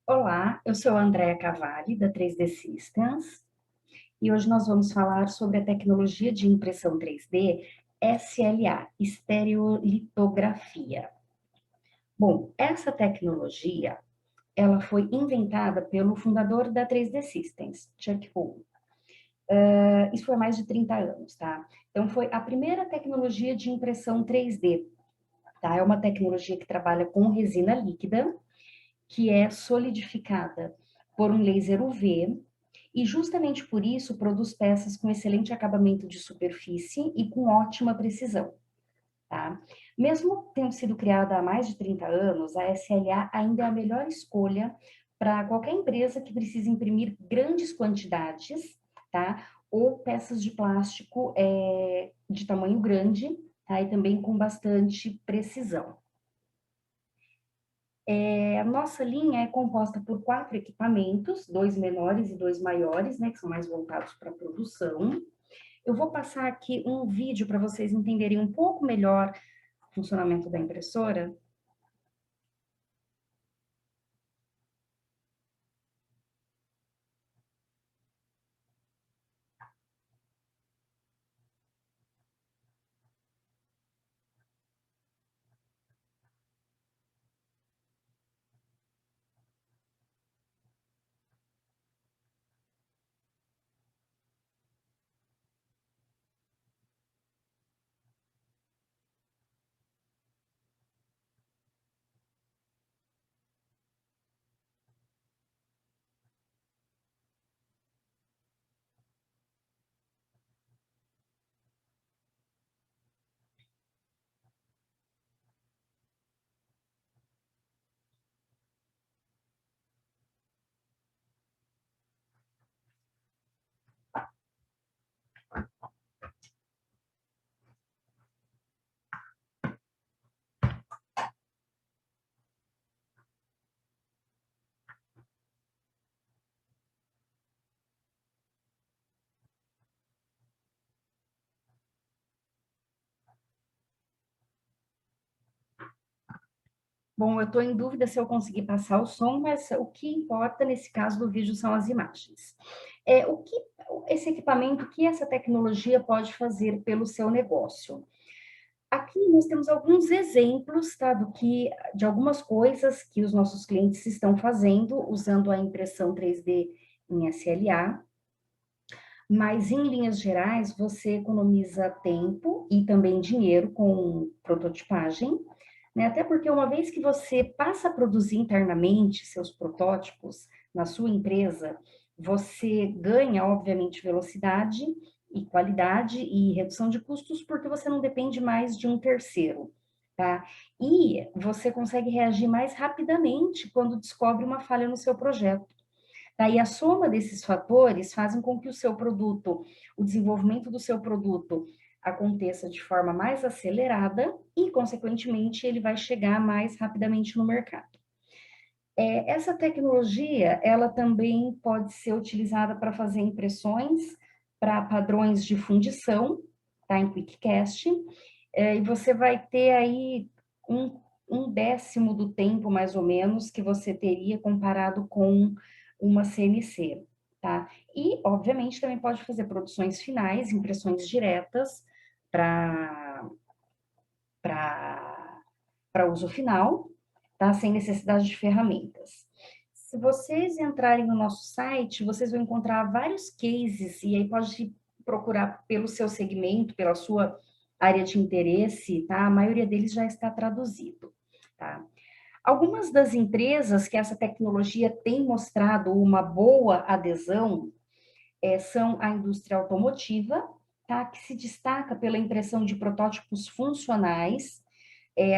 Olá, eu sou a Andréa Cavalli, da 3D Systems, e hoje nós vamos falar sobre a tecnologia de impressão 3D SLA, estereolitografia. Bom, essa tecnologia, ela foi inventada pelo fundador da 3D Systems, Chuck Hull. Isso foi há mais de 30 anos, tá? Então, foi a primeira tecnologia de impressão 3D, tá? É uma tecnologia que trabalha com resina líquida, que é solidificada por um laser UV, e justamente por isso produz peças com excelente acabamento de superfície e com ótima precisão, tá? Mesmo tendo sido criada há mais de 30 anos, a SLA ainda é a melhor escolha para qualquer empresa que precise imprimir grandes quantidades, tá? Ou peças de plástico de tamanho grande, tá? E também com bastante precisão. A nossa linha é composta por 4 equipamentos, 2 menores e 2 maiores, né, que são mais voltados para a produção. Eu vou passar aqui um vídeo para vocês entenderem um pouco melhor o funcionamento da impressora. Bom, eu estou em dúvida se eu consegui passar o som, mas o que importa nesse caso do vídeo são as imagens. O que esse equipamento, o que essa tecnologia pode fazer pelo seu negócio? Aqui nós temos alguns exemplos, tá, de algumas coisas que os nossos clientes estão fazendo usando a impressão 3D em SLA, mas em linhas gerais você economiza tempo e também dinheiro com prototipagem, né? Até porque uma vez que você passa a produzir internamente seus protótipos na sua empresa, você ganha, obviamente, velocidade e qualidade e redução de custos, porque você não depende mais de um terceiro, tá? E você consegue reagir mais rapidamente quando descobre uma falha no seu projeto. Daí a soma desses fatores fazem com que o seu produto, o desenvolvimento do seu produto aconteça de forma mais acelerada e, consequentemente, ele vai chegar mais rapidamente no mercado. Essa tecnologia, ela também pode ser utilizada para fazer impressões para padrões de fundição, tá? Em QuickCast, e você vai ter aí um décimo do tempo, mais ou menos, que você teria comparado com uma CNC, tá? E, obviamente, também pode fazer produções finais, impressões diretas para uso final, tá? Sem necessidade de ferramentas. Se vocês entrarem no nosso site, vocês vão encontrar vários cases, e aí pode procurar pelo seu segmento, pela sua área de interesse, tá? A maioria deles já está traduzido, tá? Algumas das empresas que essa tecnologia tem mostrado uma boa adesão são a indústria automotiva, tá? Que se destaca pela impressão de protótipos funcionais,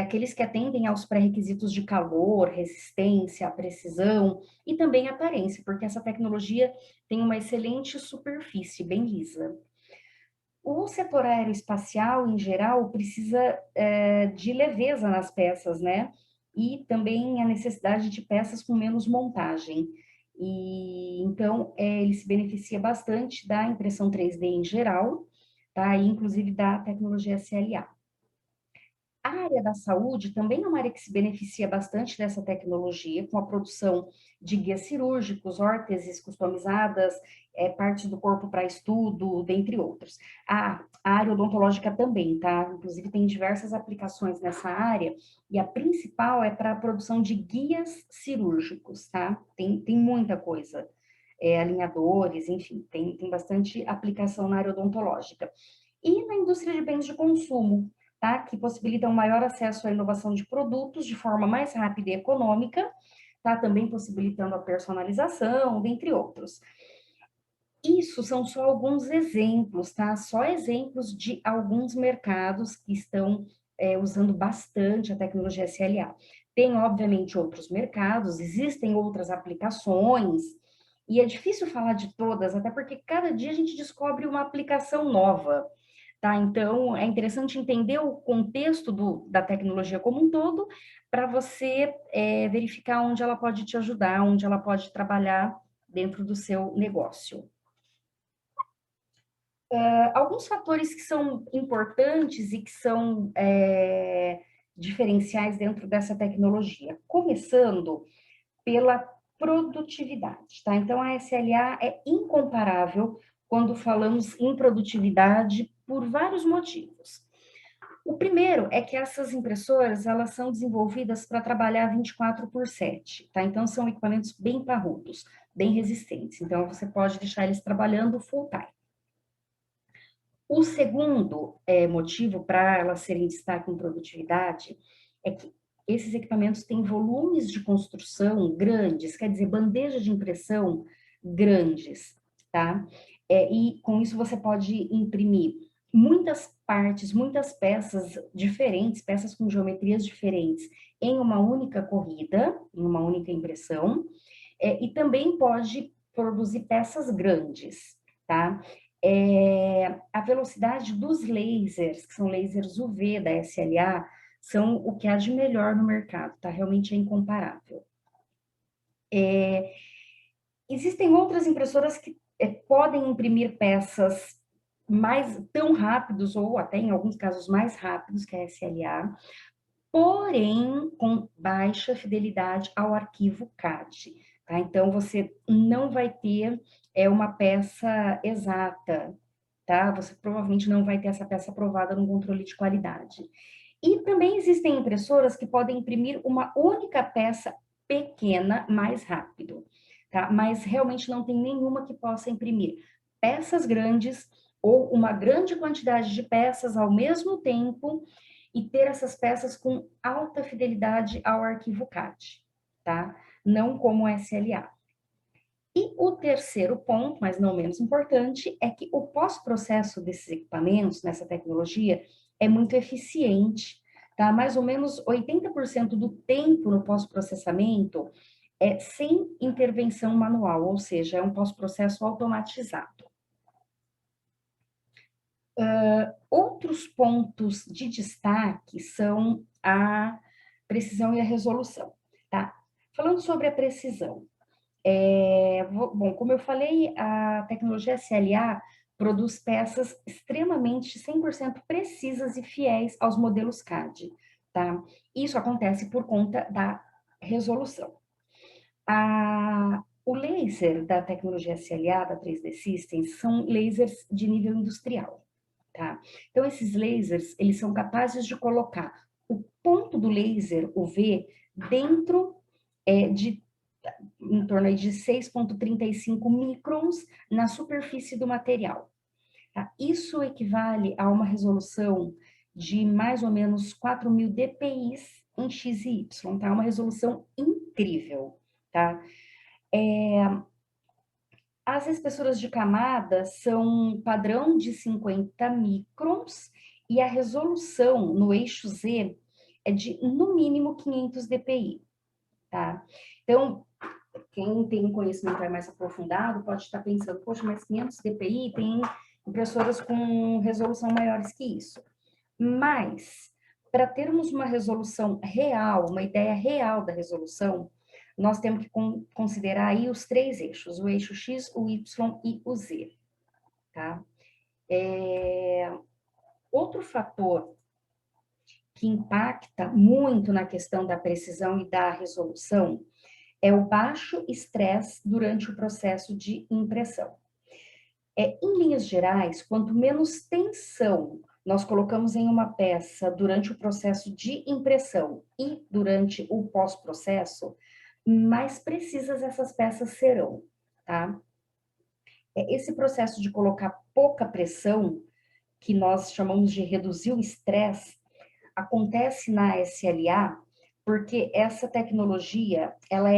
aqueles que atendem aos pré-requisitos de calor, resistência, precisão e também aparência, porque essa tecnologia tem uma excelente superfície, bem lisa. O setor aeroespacial, em geral, precisa de leveza nas peças, né? E também a necessidade de peças com menos montagem. E então ele se beneficia bastante da impressão 3D em geral, tá? E inclusive da tecnologia SLA. A área da saúde também é uma área que se beneficia bastante dessa tecnologia, com a produção de guias cirúrgicos, órteses customizadas, partes do corpo para estudo, dentre outros. A área odontológica também, tá? Inclusive, tem diversas aplicações nessa área, e a principal é para a produção de guias cirúrgicos, tá? Tem muita coisa, alinhadores, enfim, tem bastante aplicação na área odontológica. E na indústria de bens de consumo, tá? Que possibilitam maior acesso à inovação de produtos de forma mais rápida e econômica, tá? Também possibilitando a personalização, dentre outros. Isso são só alguns exemplos, tá? Só exemplos de alguns mercados que estão usando bastante a tecnologia SLA. Tem, obviamente, outros mercados, existem outras aplicações, e é difícil falar de todas, até porque cada dia a gente descobre uma aplicação nova, tá? Então, é interessante entender o contexto da tecnologia como um todo, para você verificar onde ela pode te ajudar, onde ela pode trabalhar dentro do seu negócio. Alguns fatores que são importantes e que são diferenciais dentro dessa tecnologia, começando pela produtividade, tá? Então, a SLA é incomparável quando falamos em produtividade por vários motivos. O primeiro é que essas impressoras, elas são desenvolvidas para trabalhar 24/7, tá? Então, são equipamentos bem parrudos, bem resistentes. Então, você pode deixar eles trabalhando full time. O segundo motivo para elas serem destaque em produtividade é que esses equipamentos têm volumes de construção grandes, quer dizer, bandejas de impressão grandes, tá? E com isso você pode imprimir muitas partes, muitas peças diferentes, peças com geometrias diferentes, em uma única corrida, em uma única impressão, e também pode produzir peças grandes, tá? A velocidade dos lasers, que são lasers UV da SLA, são o que há de melhor no mercado, tá? Realmente é incomparável. Existem outras impressoras que podem imprimir peças tão rápidos, ou até em alguns casos mais rápidos que a SLA, porém com baixa fidelidade ao arquivo CAD, tá? Então, você não vai ter uma peça exata, tá? Você provavelmente não vai ter essa peça aprovada no controle de qualidade. E também existem impressoras que podem imprimir uma única peça pequena mais rápido, tá? Mas realmente não tem nenhuma que possa imprimir peças grandes ou uma grande quantidade de peças ao mesmo tempo e ter essas peças com alta fidelidade ao arquivo CAD, tá? Não como SLA. E o terceiro ponto, mas não menos importante, é que o pós-processo desses equipamentos, nessa tecnologia, é muito eficiente, tá? Mais ou menos 80% do tempo no pós-processamento é sem intervenção manual, ou seja, é um pós-processo automatizado. Outros pontos de destaque são a precisão e a resolução, tá? Falando sobre a precisão, bom, como eu falei, a tecnologia SLA produz peças extremamente 100% precisas e fiéis aos modelos CAD, tá? Isso acontece por conta da resolução. O laser da tecnologia SLA, da 3D Systems, são lasers de nível industrial, tá? Então, esses lasers, eles são capazes de colocar o ponto do laser UV dentro de em torno de 6,35 microns na superfície do material. Tá? Isso equivale a uma resolução de mais ou menos 4.000 dpi em x e y, tá? Uma resolução incrível, tá? As espessuras de camada são padrão de 50 microns e a resolução no eixo Z é de, no mínimo, 500 dpi, tá? Então, quem tem um conhecimento mais aprofundado pode estar pensando, poxa, mas 500 dpi tem impressoras com resolução maiores que isso. Mas, para termos uma resolução real, uma ideia real da resolução, nós temos que considerar aí os três eixos, o eixo X, o Y e o Z, tá? Outro fator que impacta muito na questão da precisão e da resolução é o baixo estresse durante o processo de impressão. Em linhas gerais, quanto menos tensão nós colocamos em uma peça durante o processo de impressão e durante o pós-processo, mais precisas essas peças serão, tá? Esse processo de colocar pouca pressão, que nós chamamos de reduzir o estresse, acontece na SLA porque essa tecnologia, ela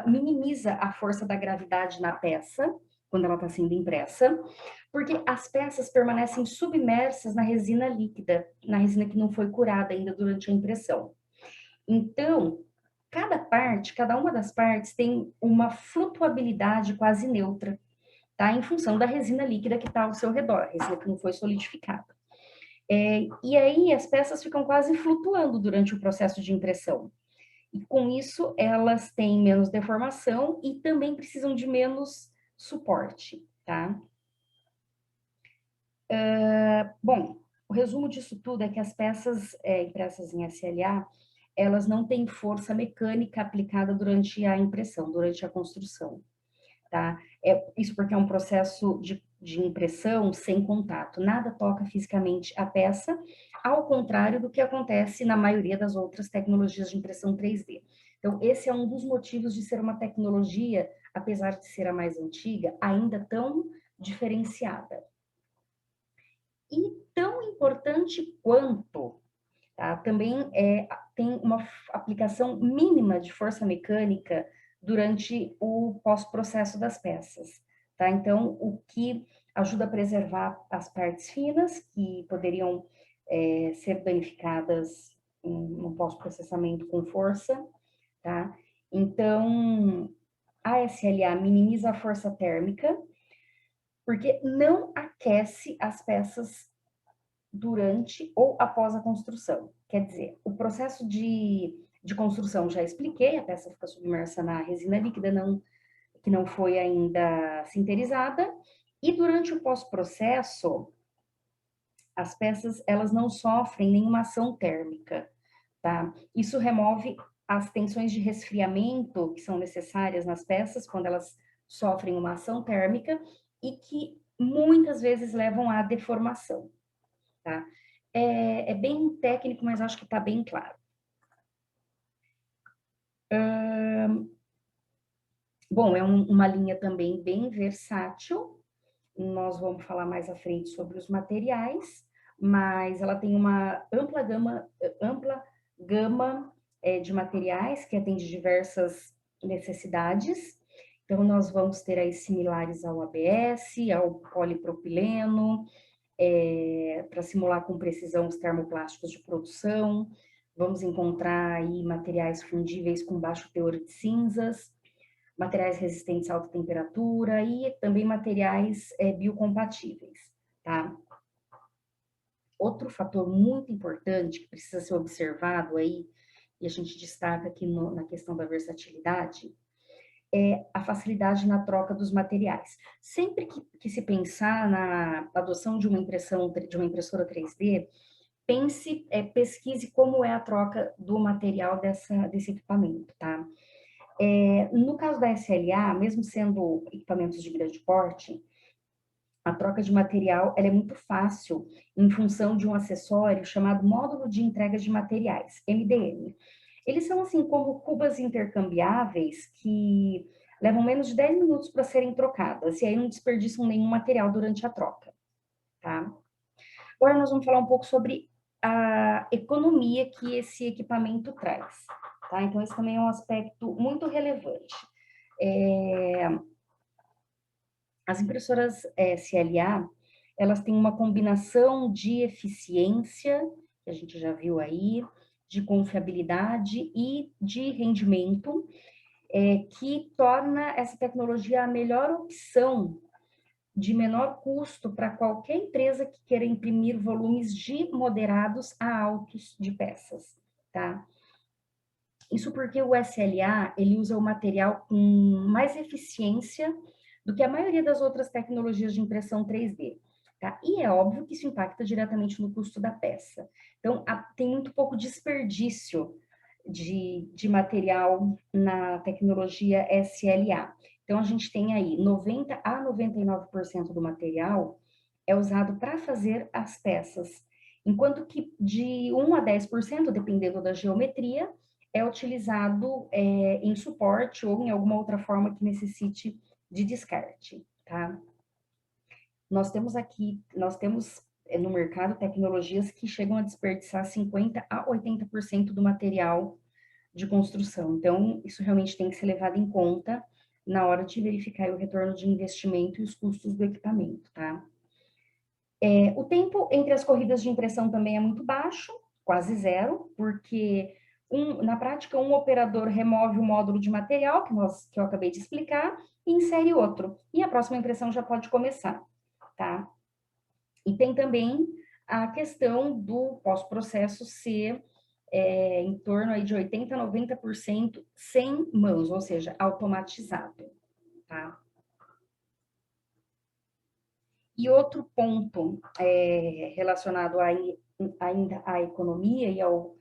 minimiza a força da gravidade na peça, quando ela está sendo impressa, porque as peças permanecem submersas na resina líquida, na resina que não foi curada ainda durante a impressão. Então, cada uma das partes tem uma flutuabilidade quase neutra, tá? Em função da resina líquida que está ao seu redor, resina que não foi solidificada. E aí as peças ficam quase flutuando durante o processo de impressão. E com isso, elas têm menos deformação e também precisam de menos suporte, tá? Bom, o resumo disso tudo é que as peças impressas em SLA, elas não têm força mecânica aplicada durante a impressão, durante a construção, tá? Isso porque é um processo de impressão sem contato, nada toca fisicamente a peça, ao contrário do que acontece na maioria das outras tecnologias de impressão 3D. Então, esse é um dos motivos de ser uma tecnologia, apesar de ser a mais antiga, ainda tão diferenciada. E tão importante quanto, tá? Também tem uma aplicação mínima de força mecânica durante o pós-processo das peças, tá? Então, o que ajuda a preservar as partes finas que poderiam ser danificadas no pós-processamento com força, tá? Então, a SLA minimiza a força térmica, porque não aquece as peças durante ou após a construção. Quer dizer, o processo de construção já expliquei, a peça fica submersa na resina líquida que não foi ainda sinterizada, e durante o pós-processo, as peças elas não sofrem nenhuma ação térmica, tá? Isso remove as tensões de resfriamento que são necessárias nas peças quando elas sofrem uma ação térmica e que muitas vezes levam à deformação, tá? É bem técnico, mas acho que está bem claro. Bom, é uma linha também bem versátil. Nós vamos falar mais à frente sobre os materiais, mas ela tem uma ampla gama de materiais que atende diversas necessidades. Então, nós vamos ter aí similares ao ABS, ao polipropileno, para simular com precisão os termoplásticos de produção. Vamos encontrar aí materiais fundíveis com baixo teor de cinzas, materiais resistentes a alta temperatura e também materiais biocompatíveis, tá? Outro fator muito importante que precisa ser observado aí, e a gente destaca aqui na questão da versatilidade, é a facilidade na troca dos materiais. Sempre que se pensar na adoção de uma impressora 3D, pesquise como é a troca do material desse equipamento, tá? No caso da SLA, mesmo sendo equipamentos de grande porte, a troca de material ela é muito fácil em função de um acessório chamado Módulo de Entrega de Materiais, MDM. Eles são assim como cubas intercambiáveis que levam menos de 10 minutos para serem trocadas, e aí não desperdiçam nenhum material durante a troca, tá? Agora nós vamos falar um pouco sobre a economia que esse equipamento traz, tá? Então, esse também é um aspecto muito relevante. As impressoras SLA, elas têm uma combinação de eficiência, que a gente já viu aí, de confiabilidade e de rendimento, que torna essa tecnologia a melhor opção de menor custo para qualquer empresa que queira imprimir volumes de moderados a altos de peças, tá? Isso porque o SLA, ele usa o material com mais eficiência do que a maioria das outras tecnologias de impressão 3D. tá? E é óbvio que isso impacta diretamente no custo da peça. Então, tem muito pouco desperdício de material na tecnologia SLA. Então, a gente tem aí 90 a 99% do material é usado para fazer as peças, enquanto que de 1 a 10%, dependendo da geometria, é utilizado em suporte ou em alguma outra forma que necessite de descarte, tá? Nós temos no mercado tecnologias que chegam a desperdiçar 50 a 80% do material de construção. Então, isso realmente tem que ser levado em conta na hora de verificar o retorno de investimento e os custos do equipamento, tá? O tempo entre as corridas de impressão também é muito baixo, quase zero, porque na prática um operador remove o módulo de material que eu acabei de explicar e insere outro, e a próxima impressão já pode começar, tá? E tem também a questão do pós-processo ser em torno aí de 80% a 90% sem mãos, ou seja, automatizado, tá? E outro ponto relacionado ainda à economia e ao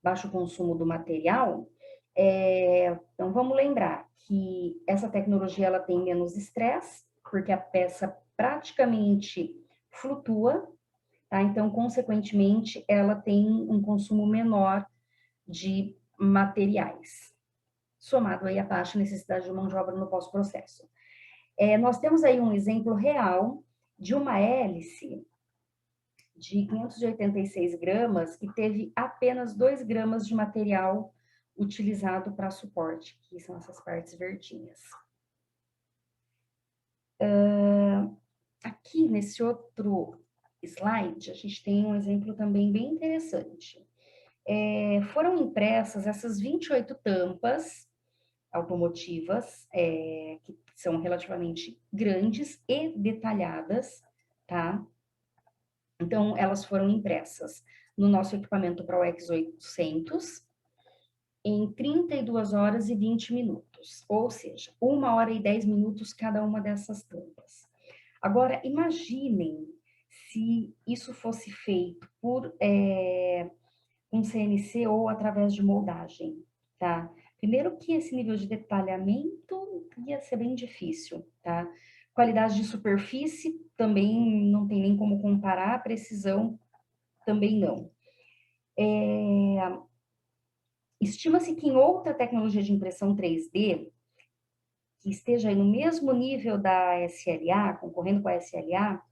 baixo consumo do material, então vamos lembrar que essa tecnologia ela tem menos estresse, porque a peça praticamente flutua, tá? Então, consequentemente, ela tem um consumo menor de materiais, somado aí à baixa necessidade de mão de obra no pós-processo. Nós temos aí um exemplo real de uma hélice de 586 gramas que teve apenas 2 gramas de material utilizado para suporte, que são essas partes verdinhas. Aqui, nesse outro slide, a gente tem um exemplo também bem interessante. Foram impressas essas 28 tampas automotivas, que são relativamente grandes e detalhadas, tá? Então, elas foram impressas no nosso equipamento ProX 800 em 32 horas e 20 minutos, ou seja, 1 hora e 10 minutos cada uma dessas tampas. Agora, imaginem se isso fosse feito por um CNC ou através de moldagem, tá? Primeiro que esse nível de detalhamento ia ser bem difícil, tá? Qualidade de superfície também não tem nem como comparar, precisão também não. Estima-se que em outra tecnologia de impressão 3D, que esteja aí no mesmo nível da SLA, concorrendo com a SLA,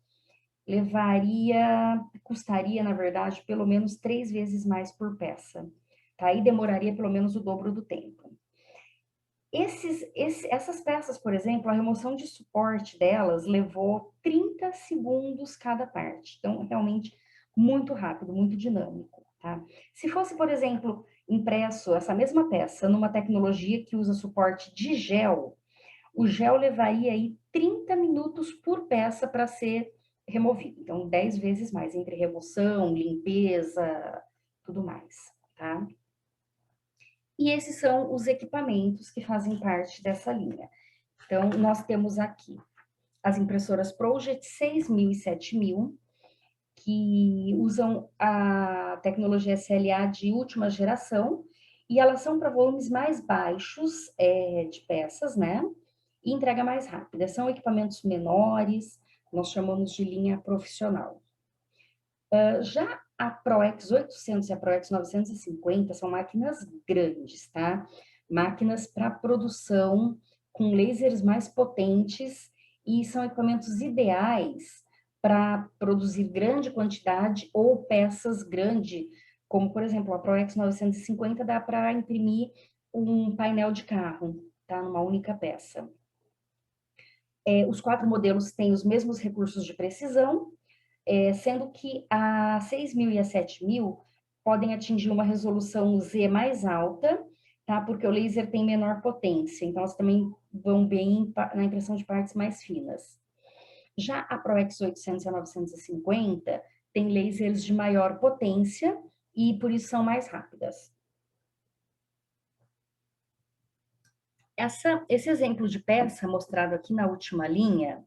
custaria, na verdade, pelo menos 3 vezes mais por peça, tá? E demoraria pelo menos o dobro do tempo. Essas peças, por exemplo, a remoção de suporte delas levou 30 segundos cada parte. Então, realmente, muito rápido, muito dinâmico, tá? Se fosse, por exemplo, impresso essa mesma peça numa tecnologia que usa suporte de gel, o gel levaria aí 30 minutos por peça para ser removido. Então, 10 vezes mais entre remoção, limpeza, tudo mais, tá? E esses são os equipamentos que fazem parte dessa linha. Então, nós temos aqui as impressoras Projet 6000 e 7000, que usam a tecnologia SLA de última geração, e elas são para volumes mais baixos de peças, né? E entrega mais rápida. São equipamentos menores, nós chamamos de linha profissional. Já a ProX 800 e a ProX 950 são máquinas grandes, tá? Máquinas para produção com lasers mais potentes e são equipamentos ideais para produzir grande quantidade ou peças grandes, como, por exemplo, a ProX 950 dá para imprimir um painel de carro, tá? Numa única peça. Os 4 modelos têm os mesmos recursos de precisão, sendo que a 6.000 e a 7.000 podem atingir uma resolução Z mais alta, tá? Porque o laser tem menor potência, então elas também vão bem na impressão de partes mais finas. Já a ProX 800 e a 950 tem lasers de maior potência e por isso são mais rápidas. Esse exemplo de peça mostrado aqui na última linha,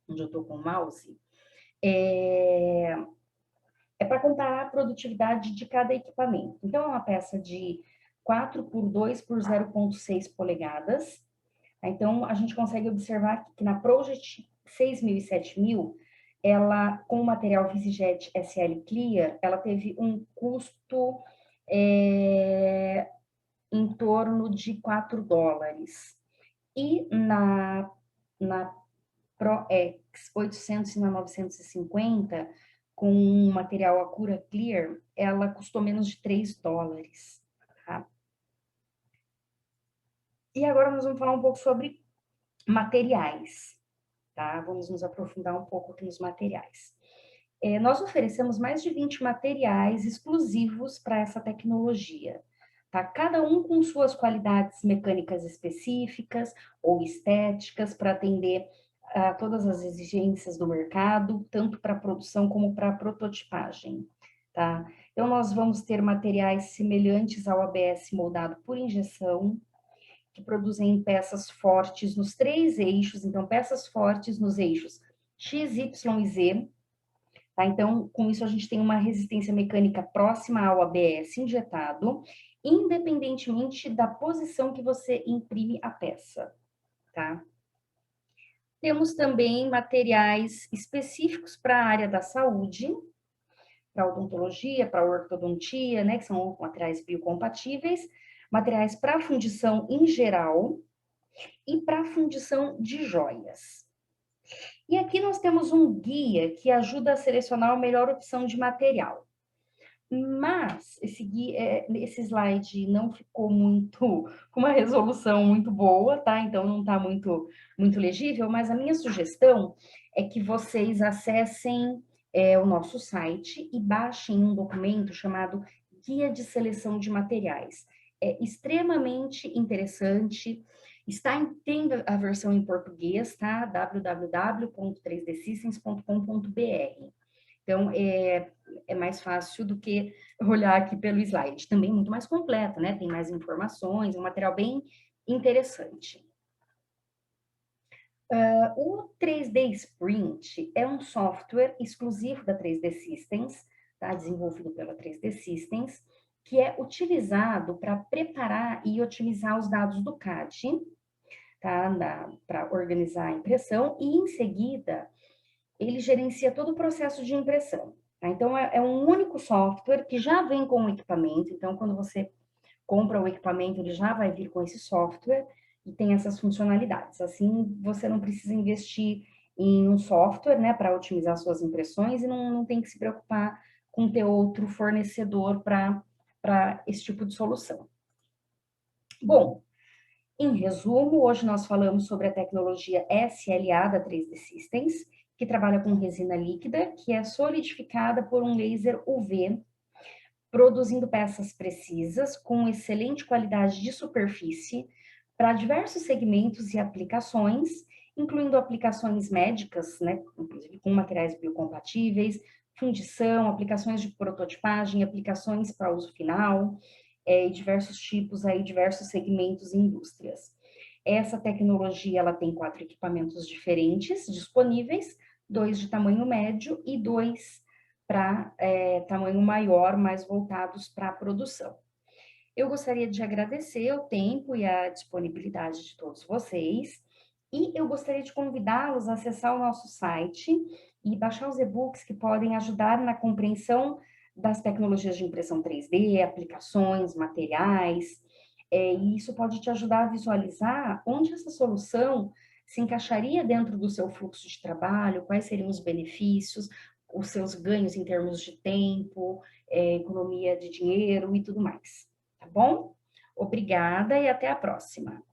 onde eu estou com o mouse, é para comparar a produtividade de cada equipamento. Então, é uma peça de 4 por 2 por 0,6 polegadas. Então, a gente consegue observar que na Project 6.000 e 7.000, ela, com o material VisiJet SL Clear, ela teve um custo em torno de $4. E na ProX 800 e na 950, com um material Acura Clear, ela custou menos de $3. Tá? E agora nós vamos falar um pouco sobre materiais. Tá? Vamos nos aprofundar um pouco aqui nos materiais. Nós oferecemos mais de 20 materiais exclusivos para essa tecnologia. Tá? Cada um com suas qualidades mecânicas específicas ou estéticas para atender a todas as exigências do mercado, tanto para produção como para prototipagem. Tá? Então, nós vamos ter materiais semelhantes ao ABS moldado por injeção, que produzem peças fortes nos 3 eixos, então, peças fortes nos eixos X, Y e Z. Tá? Então, com isso, a gente tem uma resistência mecânica próxima ao ABS injetado, independentemente da posição que você imprime a peça. Tá? Temos também materiais específicos para a área da saúde, para odontologia, para ortodontia, né, que são materiais biocompatíveis, materiais para fundição em geral e para fundição de joias. E aqui nós temos um guia que ajuda a selecionar a melhor opção de material. Mas esse slide não ficou muito com uma resolução muito boa, tá? Então não está muito legível, mas a minha sugestão é que vocês acessem o nosso site e baixem um documento chamado Guia de Seleção de Materiais. É extremamente interessante. Tem a versão em português, tá? www.3dsystems.com.br. Então, é mais fácil do que olhar aqui pelo slide. Também muito mais completo, né? Tem mais informações, é um material bem interessante. O 3D Sprint é um software exclusivo da 3D Systems, tá? Desenvolvido pela 3D Systems, que é utilizado para preparar e otimizar os dados do CAD, tá? Para organizar a impressão, e em seguida ele gerencia todo o processo de impressão. Tá? Então, é um único software que já vem com o equipamento. Então, quando você compra o equipamento, ele já vai vir com esse software e tem essas funcionalidades. Assim, você não precisa investir em um software, né, para otimizar suas impressões e não tem que se preocupar com ter outro fornecedor para esse tipo de solução. Bom, em resumo, hoje nós falamos sobre a tecnologia SLA da 3D Systems, que trabalha com resina líquida, que é solidificada por um laser UV, produzindo peças precisas, com excelente qualidade de superfície, para diversos segmentos e aplicações, incluindo aplicações médicas, né, inclusive com materiais biocompatíveis, fundição, aplicações de prototipagem, aplicações para uso final, e diversos tipos aí, diversos segmentos e indústrias. Essa tecnologia, ela tem 4 equipamentos diferentes disponíveis, 2 de tamanho médio e 2 para tamanho maior, mais voltados para a produção. Eu gostaria de agradecer o tempo e a disponibilidade de todos vocês, e eu gostaria de convidá-los a acessar o nosso site e baixar os e-books que podem ajudar na compreensão das tecnologias de impressão 3D, aplicações, materiais, e isso pode te ajudar a visualizar onde essa solução se encaixaria dentro do seu fluxo de trabalho, quais seriam os benefícios, os seus ganhos em termos de tempo, economia de dinheiro e tudo mais, tá bom? Obrigada e até a próxima.